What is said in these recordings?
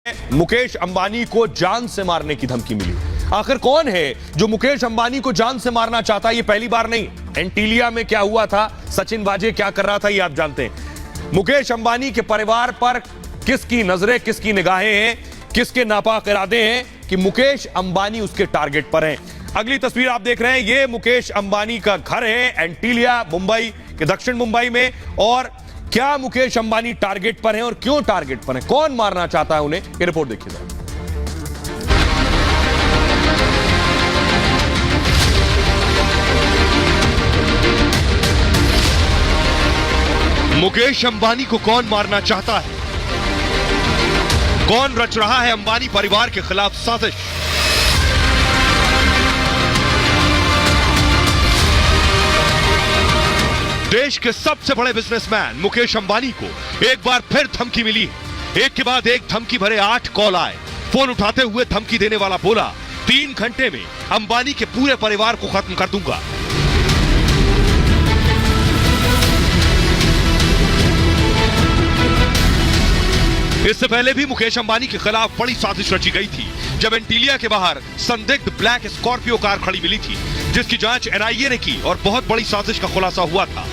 मुकेश अंबानी को जान से मारने की धमकी मिली। आखिर कौन है जो मुकेश अंबानी को जान से मारना चाहता है? ये पहली बार नहीं। एंटीलिया में क्या हुआ था, सचिन वाजे क्या कर रहा था, ये आप जानते हैं। मुकेश अंबानी के परिवार पर किसकी नजरें, किसकी निगाहें हैं, किसके नापाक इरादे हैं कि मुकेश अंबानी उसके टारगेट पर हैं। अगली तस्वीर आप देख रहे हैं, ये मुकेश अंबानी का घर है एंटीलिया, मुंबई के दक्षिण मुंबई में। और क्या मुकेश अंबानी टारगेट पर हैं और क्यों टारगेट पर हैं, कौन मारना चाहता है उन्हें, ये रिपोर्ट देखिए जरा। मुकेश अंबानी को कौन मारना चाहता है? कौन रच रहा है अंबानी परिवार के खिलाफ साजिश? देश के सबसे बड़े बिजनेसमैन मुकेश अंबानी को एक बार फिर धमकी मिली है। एक के बाद एक धमकी भरे 8 कॉल आए। फोन उठाते हुए धमकी देने वाला बोला, 3 घंटे में अंबानी के पूरे परिवार को खत्म कर दूंगा। इससे पहले भी मुकेश अंबानी के खिलाफ बड़ी साजिश रची गई थी, जब एंटीलिया के बाहर संदिग्ध ब्लैक स्कॉर्पियो कार खड़ी मिली थी, जिसकी जांच एनआईए ने की और बहुत बड़ी साजिश का खुलासा हुआ था।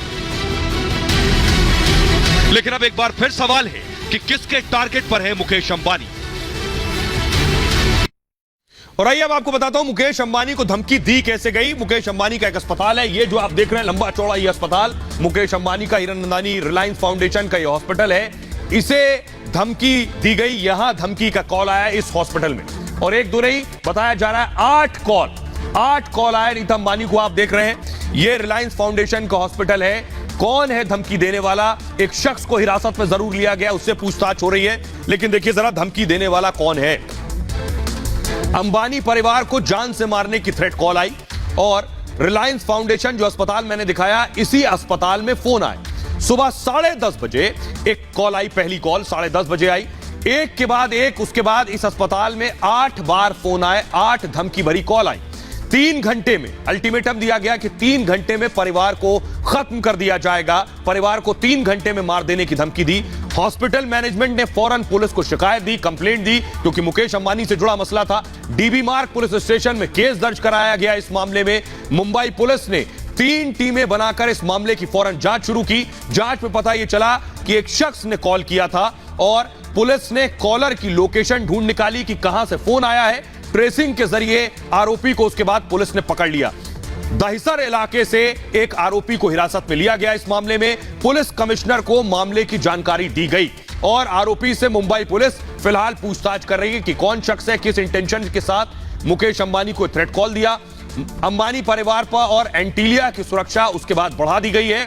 लेकिन अब एक बार फिर सवाल है कि किसके टारगेट पर है मुकेश अंबानी। और आइए अब आपको बताता हूं मुकेश अंबानी को धमकी दी कैसे गई। मुकेश अंबानी का एक अस्पताल है, ये जो आप देख रहे हैं लंबा चौड़ा ये अस्पताल मुकेश अंबानी का, हिरनंदानी रिलायंस फाउंडेशन का ये हॉस्पिटल है। इसे धमकी दी गई, यहां धमकी का कॉल आया इस हॉस्पिटल में। और एक दो नहीं बताया जा रहा है, 8 कॉल आए रीता अंबानी को। आप देख रहे हैं ये रिलायंस फाउंडेशन का हॉस्पिटल है। कौन है धमकी देने वाला? एक शख्स को हिरासत में जरूर लिया गया, उससे पूछताछ हो रही है, लेकिन देखिए जरा धमकी देने वाला कौन है। अंबानी परिवार को जान से मारने की थ्रेट कॉल आई और रिलायंस फाउंडेशन जो अस्पताल मैंने दिखाया, इसी अस्पताल में फोन आए। सुबह 10:30 बजे एक कॉल आई, पहली कॉल 10:30 बजे आई। एक के बाद एक, उसके बाद इस अस्पताल में 8 बार फोन आए, 8 धमकी भरी कॉल आई। 3 घंटे में अल्टीमेटम दिया गया कि 3 घंटे में परिवार को खत्म कर दिया जाएगा। परिवार को 3 घंटे में मार देने की धमकी दी। हॉस्पिटल मैनेजमेंट ने फौरन पुलिस को शिकायत दी, कंप्लेंट दी, क्योंकि मुकेश अंबानी से जुड़ा मसला था। डीबी मार्ग पुलिस स्टेशन में केस दर्ज कराया गया इस मामले में। मुंबई पुलिस ने 3 टीमें बनाकर इस मामले की फौरन जांच शुरू की। जांच में पता यह चला कि एक शख्स ने कॉल किया था और पुलिस ने कॉलर की लोकेशन ढूंढ निकाली कि कहां से फोन आया है। ट्रेसिंग के जरिए आरोपी को उसके बाद पुलिस ने पकड़ लिया। दहिसर इलाके से एक आरोपी को हिरासत में लिया गया। इस मामले में पुलिस कमिश्नर को मामले की जानकारी दी गई और आरोपी से मुंबई पुलिस फिलहाल पूछताछ कर रही है कि कौन शख्स है, किस इंटेंशन के साथ मुकेश अंबानी को थ्रेट कॉल दिया। अंबानी परिवार पर और एंटीलिया की सुरक्षा उसके बाद बढ़ा दी गई है।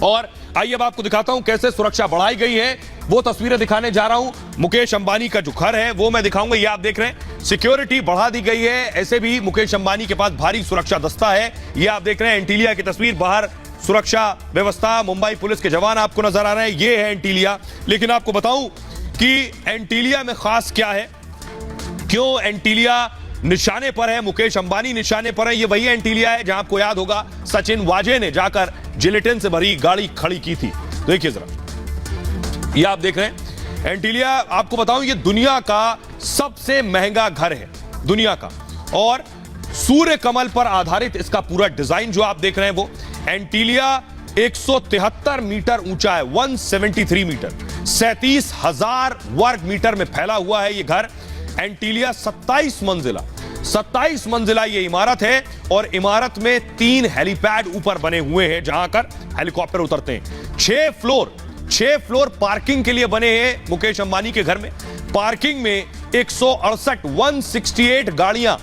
और आइए अब आपको दिखाता हूं कैसे सुरक्षा बढ़ाई गई है, वो तस्वीरें दिखाने जा रहा हूं। मुकेश अंबानी का जो घर है वो मैं दिखाऊंगा, ये आप देख रहे हैं सिक्योरिटी बढ़ा दी गई है। ऐसे भी मुकेश अंबानी के पास भारी सुरक्षा दस्ता है, ये आप देख रहे हैं एंटीलिया की तस्वीर। बाहर सुरक्षा व्यवस्था, मुंबई पुलिस के जवान आपको नजर आ रहे हैं, ये है एंटीलिया। लेकिन आपको बताऊं कि एंटीलिया में खास क्या है, क्यों एंटीलिया निशाने पर है, मुकेश अंबानी निशाने पर है। ये वही एंटीलिया है जहां आपको याद होगा सचिन वाजे ने जाकर जिलेटिन से भरी गाड़ी खड़ी की थी। देखिए जरा, ये आप देख रहे हैं एंटीलिया। आपको बताऊं ये दुनिया का सबसे महंगा घर है, दुनिया का, और सूर्य कमल पर आधारित इसका पूरा डिजाइन जो आप देख रहे हैं वो। एंटीलिया 173 मीटर ऊंचा है, 173 मीटर, 37,000 वर्ग मीटर में फैला हुआ है ये घर। एंटीलिया 27 मंजिला ये इमारत है और इमारत में 3 हेलीपैड ऊपर बने हुए हैं जहां कर हेलीकॉप्टर उतरते हैं। 6 फ्लोर पार्किंग के लिए बने हैं मुकेश अंबानी के घर में। पार्किंग में 168 गाड़ियां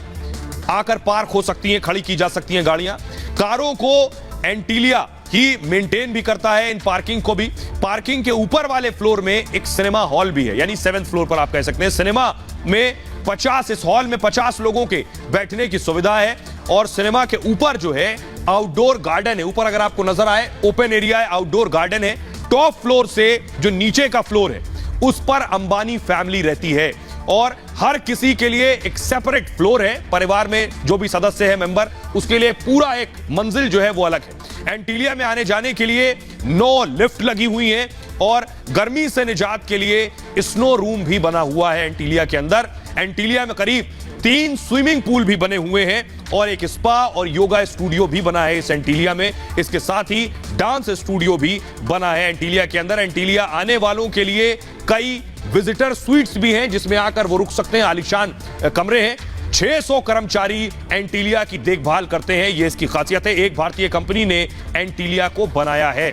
आकर पार्क हो सकती हैं, खड़ी की जा सकती हैं गाड़ियां। कारों को एंटीलिया ही मेंटेन भी करता है, इन पार्किंग को भी। पार्किंग के ऊपर वाले फ्लोर में एक सिनेमा हॉल भी है, यानी 7th फ्लोर पर आप कह सकते हैं। सिनेमा में 50, इस हॉल में 50 लोगों के बैठने की सुविधा है। और सिनेमा के ऊपर जो है आउटडोर गार्डन है, ऊपर अगर आपको नजर आए ओपन एरिया है, आउटडोर गार्डन है। टॉप फ्लोर से जो नीचे का फ्लोर है उस पर अंबानी फैमिली रहती है और हर किसी के लिए एक सेपरेट फ्लोर है। परिवार में जो भी सदस्य है, मेंबर, उसके लिए पूरा एक मंजिल जो है वो अलग है। एंटीलिया में आने जाने के लिए 9 लिफ्ट लगी हुई हैं और गर्मी से निजात के लिए स्नो रूम भी बना हुआ है एंटीलिया के अंदर। एंटीलिया में करीब 3 स्विमिंग पूल भी बने हुए हैं और एक स्पा और योगा स्टूडियो भी बना है इस एंटीलिया में। इसके साथ ही डांस स्टूडियो भी बना है एंटीलिया के अंदर। एंटीलिया आने वालों के लिए कई विजिटर स्वीट्स भी हैं जिसमें आकर वो रुक सकते हैं। आलीशान कमरे हैं। 600 कर्मचारी एंटीलिया की देखभाल करते हैं, यह इसकी खासियत है। एक भारतीय कंपनी ने एंटीलिया को बनाया है।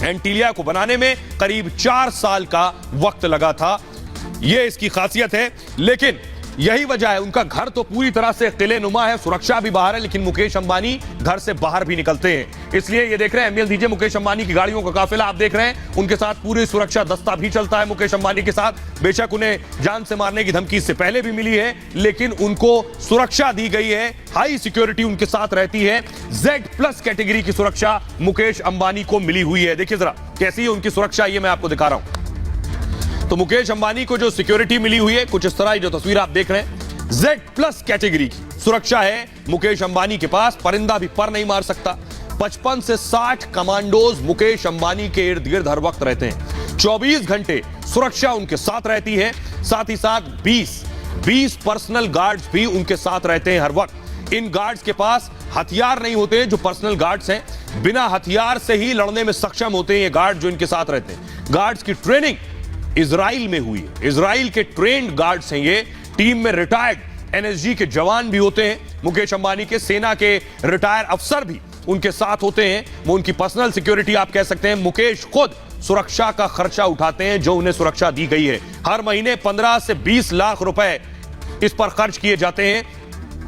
एंटीलिया को बनाने में करीब 4 साल का वक्त लगा था, यह इसकी खासियत है। लेकिन यही वजह है, उनका घर तो पूरी तरह से किले नुमा है, सुरक्षा भी बाहर है, लेकिन मुकेश अंबानी घर से बाहर भी निकलते हैं। इसलिए ये देख रहे हैं एमएल दीजिए, मुकेश अंबानी की गाड़ियों का काफिला आप देख रहे हैं, उनके साथ पूरी सुरक्षा दस्ता भी चलता है मुकेश अंबानी के साथ। बेशक उन्हें जान से मारने की धमकी इससे पहले भी मिली है, लेकिन उनको सुरक्षा दी गई है, हाई सिक्योरिटी उनके साथ रहती है। Z+ कैटेगरी की सुरक्षा मुकेश अंबानी को मिली हुई है। देखिए जरा कैसी है उनकी सुरक्षा, ये मैं आपको दिखा रहा हूं। तो मुकेश अंबानी को जो सिक्योरिटी मिली हुई है कुछ इस तरह, जो तस्वीर आप देख रहे हैं, Z+ कैटेगरी की सुरक्षा है मुकेश अंबानी के पास। परिंदा भी पर नहीं मार सकता। 55 से 60 कमांडोज मुकेश अंबानी के इर्द गिर्द हर वक्त रहते हैं। 24 घंटे सुरक्षा उनके साथ रहती है। साथ ही साथ 20 पर्सनल गार्ड्स भी उनके साथ रहते हैं हर वक्त। इन गार्ड्स के पास हथियार नहीं होते, जो पर्सनल गार्ड्स हैं बिना हथियार से ही लड़ने में सक्षम होते हैं ये गार्ड जो इनके साथ रहते हैं। गार्ड्स की ट्रेनिंग इजराइल में हुई है। इजराइल के ट्रेंड गार्ड्स हैं ये। टीम में रिटायर्ड एनएसजी के जवान भी होते हैं मुकेश अंबानी के। सेना के रिटायर अफसर भी उनके साथ होते हैं। वो उनकी पर्सनल सिक्योरिटी आप कह सकते हैं। मुकेश खुद सुरक्षा का खर्चा उठाते हैं जो उन्हें सुरक्षा दी गई है। हर महीने 15 से 20 लाख रुपए इस पर खर्च किए जाते हैं।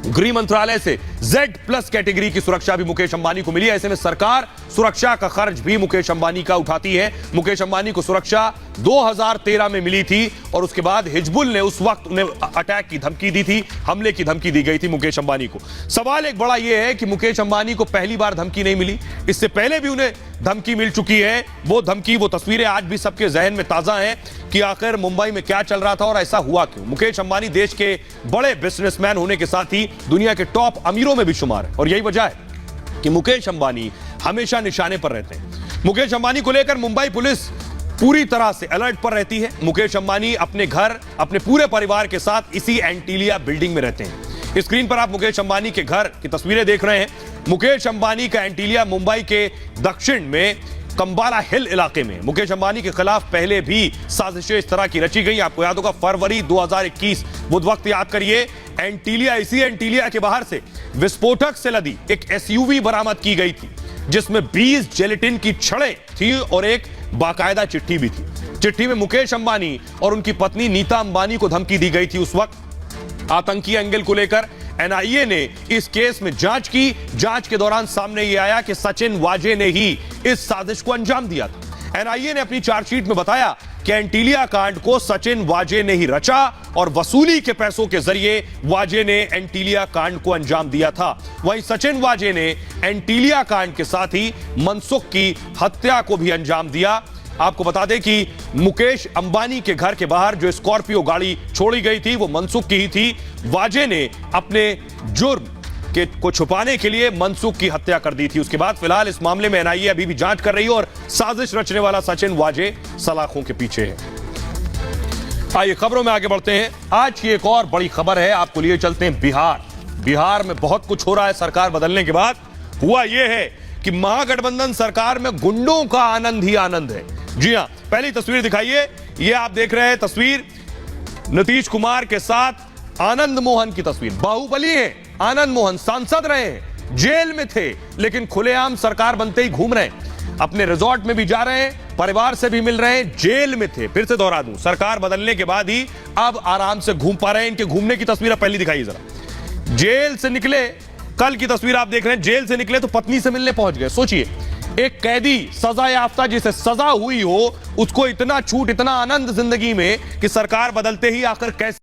गृह मंत्रालय से Z+ कैटेगरी की सुरक्षा भी मुकेश अंबानी को मिली है। ऐसे में सरकार सुरक्षा का खर्च भी मुकेश अंबानी का उठाती है। मुकेश अंबानी को सुरक्षा 2013 में मिली थी और उसके बाद हिजबुल ने उस वक्त उन्हें अटैक की धमकी दी थी, हमले की धमकी दी गई थी मुकेश अंबानी को। सवाल एक बड़ा यह है कि मुकेश अंबानी को पहली बार धमकी नहीं मिली, इससे पहले भी उन्हें धमकी मिल चुकी है। वो धमकी, वो तस्वीरें आज भी सबके जहन में ताजा हैं कि आखिर मुंबई में क्या चल रहा था और ऐसा हुआ क्यों। मुकेश अंबानी देश के बड़े बिजनेसमैन होने के साथ ही दुनिया के टॉप अमीरों में भी शुमार है और यही वजह है कि मुकेश अंबानी हमेशा निशाने पर रहते हैं। मुकेश अंबानी को लेकर मुंबई पुलिस पूरी तरह से अलर्ट पर रहती है। मुकेश अंबानी अपने घर, अपने पूरे परिवार के साथ इसी एंटीलिया बिल्डिंग में रहते हैं। स्क्रीन पर आप मुकेश अंबानी के घर की तस्वीरें देख रहे हैं। मुकेश अंबानी का एंटीलिया मुंबई के दक्षिण में कंबाला हिल इलाके में। मुकेश अंबानी के खिलाफ पहले भी साजिशें इस तरह की रची गई। आपको याद होगा फरवरी 2021, वो वक्त याद करिए, एंटीलिया, इसी एंटीलिया के बाहर से विस्फोटक से लदी एक SUV बरामद की गई थी जिसमें 20 जेलेटिन की छड़ें थी और एक बाकायदा चिट्ठी भी थी। चिट्ठी में मुकेश अंबानी और उनकी पत्नी नीता अंबानी को धमकी दी गई थी। उस वक्त आतंकी एंगल को लेकर NIA ने इस केस में जांच की। जांच के दौरान सामने यह आया कि सचिन वाजे ने ही इस साजिश को अंजाम दिया था। NIA ने अपनी चार्जशीट में बताया कि एंटीलिया कांड को सचिन वाजे ने ही रचा और वसूली के पैसों के जरिए वाजे ने एंटीलिया कांड को अंजाम दिया था। वहीं सचिन वाजे ने एंटीलिया कांड के साथ ही मनसुख की हत्या को भी अंजाम दिया। आपको बता दें कि मुकेश अंबानी के घर के बाहर जो स्कॉर्पियो गाड़ी छोड़ी गई थी वो मनसुख की ही थी। वाजे ने अपने जुर्म को छुपाने के लिए मनसुख की हत्या कर दी थी। उसके बाद फिलहाल इस मामले में NIA अभी भी जांच कर रही है और साजिश रचने वाला सचिन वाजे सलाखों के पीछे है। आइए खबरों में आगे बढ़ते हैं। आज की एक और बड़ी खबर है, आपको लिए चलते हैं बिहार। बिहार में बहुत कुछ हो रहा है सरकार बदलने के बाद। हुआ यह है कि महागठबंधन सरकार में गुंडों का आनंद ही आनंद है। जी हां, पहली तस्वीर दिखाइए। ये आप देख रहे हैं तस्वीर नीतीश कुमार के साथ आनंद मोहन की तस्वीर। बाहुबली है आनंद मोहन, सांसद रहे हैं, जेल में थे, लेकिन खुलेआम सरकार बनते ही घूम रहे हैं। अपने रिजॉर्ट में भी जा रहे हैं, परिवार से भी मिल रहे हैं, जेल में थे। फिर से दोहरा दूं, सरकार बदलने के बाद ही अब आराम से घूम पा रहे हैं। इनके घूमने की तस्वीर पहली दिखाइए जरा। जेल से निकले, कल की तस्वीर आप देख रहे हैं, जेल से निकले तो पत्नी से मिलने पहुंच गए। सोचिए, एक कैदी सजा याफ्ता जिसे सजा हुई हो उसको इतना छूट, इतना आनंद जिंदगी में कि सरकार बदलते ही आकर कैसे